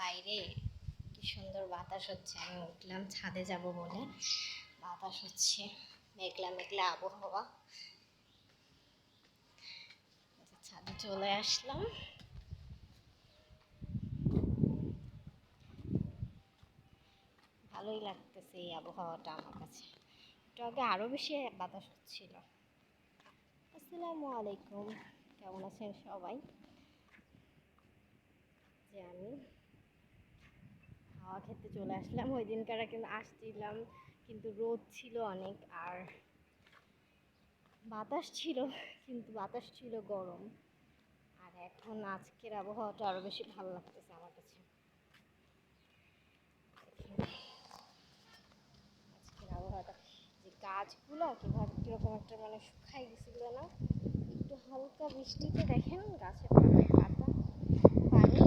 বাইরে কি সুন্দর বাতাস হচ্ছে। আমি উঠলাম ছাদে যাব বলে, বাতাস হচ্ছে, মেঘলা মেঘলা আবহাওয়া। ছাদে চলে আসলাম। ভালোই লাগতেছে এই আবহাওয়াটা আমার কাছে। একটু আগে আরো বেশি বাতাস হচ্ছিল। আসসালামু আলাইকুম, কেমন আছেন সবাই? যে আমি হাওয়া খেতে চলে আসলাম। ওই দিনকার কিন্তু আসছিলাম, কিন্তু রোদ ছিল অনেক, আর বাতাস ছিল, কিন্তু বাতাস ছিল গরম। আর এখন আজকের আবহাওয়াটা আরো বেশি ভালো লাগতেছে আমার কাছে। আজকের আবহাওয়াটা, যে গাছগুলো কিরকম একটা শুকাই গেছিল না, একটু হালকা বৃষ্টিতে দেখেন গাছের পাতা, পানি,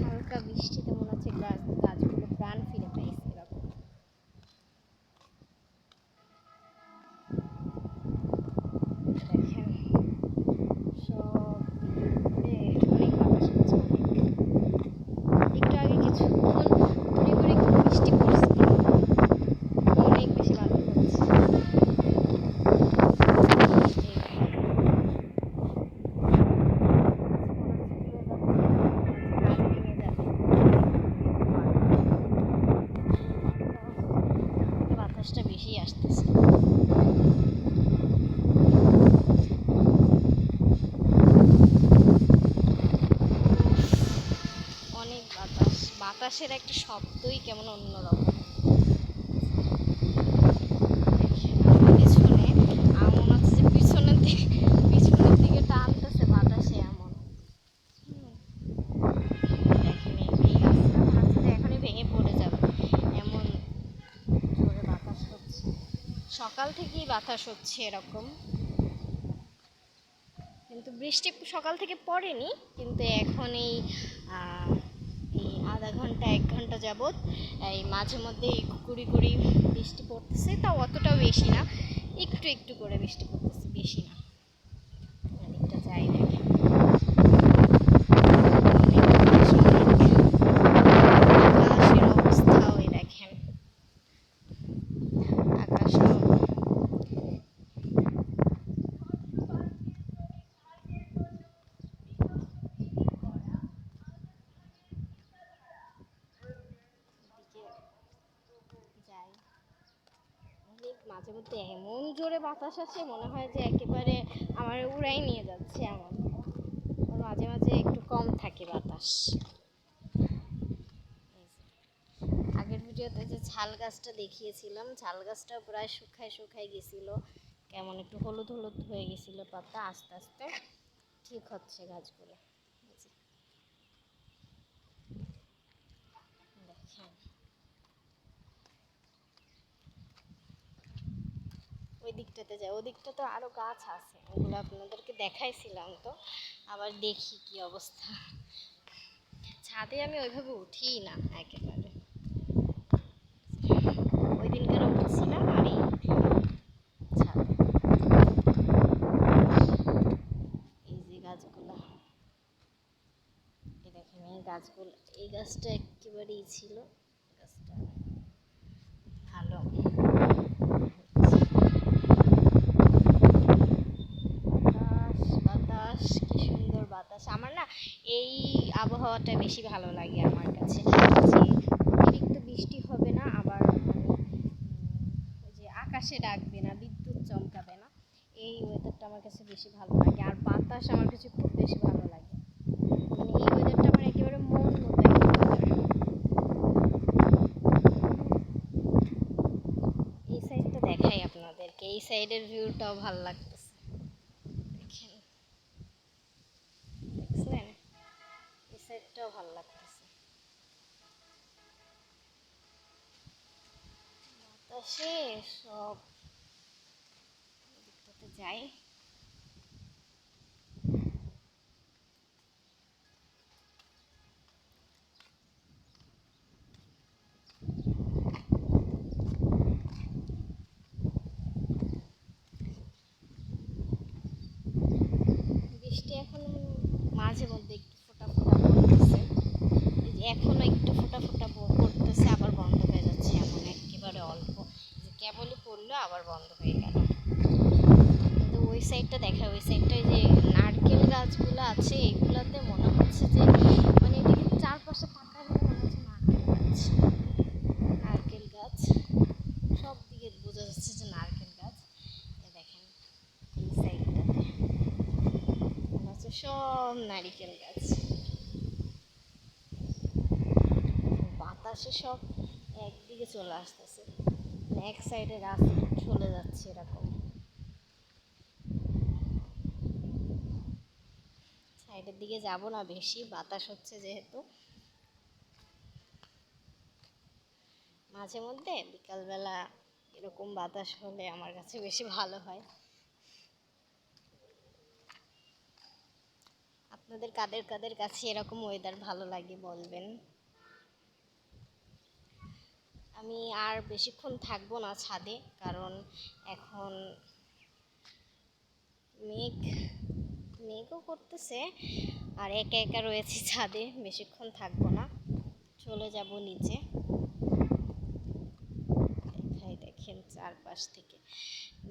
হালকা বৃষ্টিতে মনে হচ্ছে গাছগুলো প্রাণ ফিরে পাইছে এরকম। দেখেন সব অনেক বাতাস হচ্ছে। একটু আগে কিছুক্ষণ ঘুরে ঘুরে বৃষ্টি পড়ছিল, অনেক বেশি বাতাস হচ্ছে। বাতাসটা বেশি আসতেছে। অনেক বাতাস, বাতাসের একটা শব্দই কেমন অন্যরকম। পিছনে এমন হচ্ছে যে পিছনের দিকে টানতেছে বাতাসে এমন। দেখেন এই গাছটা মনে হচ্ছে যে এখনই ভেঙে পড়ে যাবে, এমন জোরে বাতাস হচ্ছে। সকাল থেকেই বাতাস হচ্ছে এরকম, কিন্তু বৃষ্টি সকাল থেকে পড়েনি। কিন্তু এখন এই আধা ঘন্টা 1 ঘন্টা যাবৎ এই মাঝে মধ্যে এই গুড়ি গুড়ি বৃষ্টি পড়তেছে, তাও অতটাও বেশি না, একটু একটু করে বৃষ্টি পড়তেছে, বেশি না। এদিকটা যাই দেখেন, আকাশের অবস্থাও দেখেন, আকাশ যাই। মাঝে মধ্যে এমন জোরে বাতাস আসে, মনে হয় যে একেবারে আমার উড়াই নিয়ে যাচ্ছে এমন। মাঝে মাঝে একটু কম থাকে বাতাস। আগের ভিডিওতে যে ঝাল গাছটা দেখিয়েছিলাম, ঝাল গাছটা প্রায় শুকায় গেছিল, কেমন একটু হলুদ হলুদ হয়ে গেছিল পাতা। আস্তে আস্তে ঠিক হচ্ছে গাছগুলো। দেখেন ওই দিকটাতে যায়, ওই দিকটা তো আরো গাছ আছে, ওগুলো আপনাদেরকে দেখাইছিলাম তো। আবার দেখি কি অবস্থা। ছাদে আমি ওইভাবে উঠিই না একেবারে, ওই দিনকার উঠেছিলাম আর এই ছাদে। এই যে গাছগুলো, এই দেখেন এই গাছগুলো, এই গাছটা একেবারেই ছিল, গাছটা ভালো। বাতাস, কি সুন্দর বাতাস। আমার না এই আবহাওয়াটা বেশি ভালো লাগে আমার কাছে, যে অতিরিক্ত বৃষ্টি হবে না, আবার ওই যে আকাশে ডাকবে না, বিদ্যুৎ চমকাবে না, এই ওয়েদারটা আমার কাছে বেশি ভালো লাগে। আর বাতাস আমার কাছে খুব বেশি ভালো লাগে, এই ওয়েদারটা আমার একেবারে মন মতো একটা ওয়েদার। এই সাইডটা দেখাই আপনাদেরকে, এই সাইডের ভিউটাও ভালো লাগতেছে, দেখেন দেখছেন, এই সাইডটাও ভালো লাগতেছে। বাতাসে সব দিকটাতে যাই। বৃষ্টি এখন মাঝে মধ্যে একটু ফোটা ফোটা পড়তেছে, এই যে এখনো একটু ফোঁটা ফোঁটা পড়তেছে, আবার বন্ধ হয়ে যাচ্ছে, এমন একেবারে অল্প যে কেবলই পড়লো আবার বন্ধ হয়ে গেল। কিন্তু ওই সাইডটা দেখা, ওই সাইডটায় যে নারকেল গাছগুলো আছে এগুলাতে মনে হচ্ছে যে মানে এদিকে চারপাশে তাকালে মনে হচ্ছে নারকেল গাছ, নারকেল গাছ সব দিকে বোঝা যাচ্ছে যে নারকেল গাছ। দেখেন এই সাইডটাতে মনে হচ্ছে সব নারকেল গাছ, বাতাসে সব একদিকে চলে আসতেছে, এক সাইডে রাস্তা চলে যাচ্ছে এরকম। সাইডের দিকে যাব না, বেশি বাতাস হচ্ছে যেহেতু। মাঝে মধ্যে বিকালবেলা এরকম বাতাস হলে আমার কাছে বেশি ভালো হয়। আপনাদের কাদের কাদের কাছে এরকম ওয়েদার ভালো লাগে বলবেন। আমি আর বেশিক্ষণ থাকবো না ছাদে, কারণ এখন মেঘ মেঘও করতেছে, আর একা একা রয়েছে ছাদে, বেশিক্ষণ থাকবো না, চলে যাব নিচে। দেখাই, দেখেন চারপাশ থেকে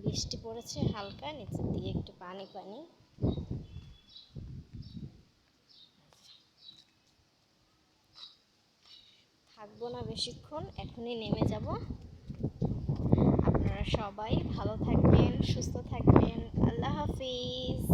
বৃষ্টি পড়েছে হালকা, নিচের দিকে একটু পানি পানি। থাকবো না বেশিক্ষণ, এখনই নেমে যাব। আপনারা সবাই ভালো থাকবেন, সুস্থ থাকবেন। আল্লাহ হাফিজ।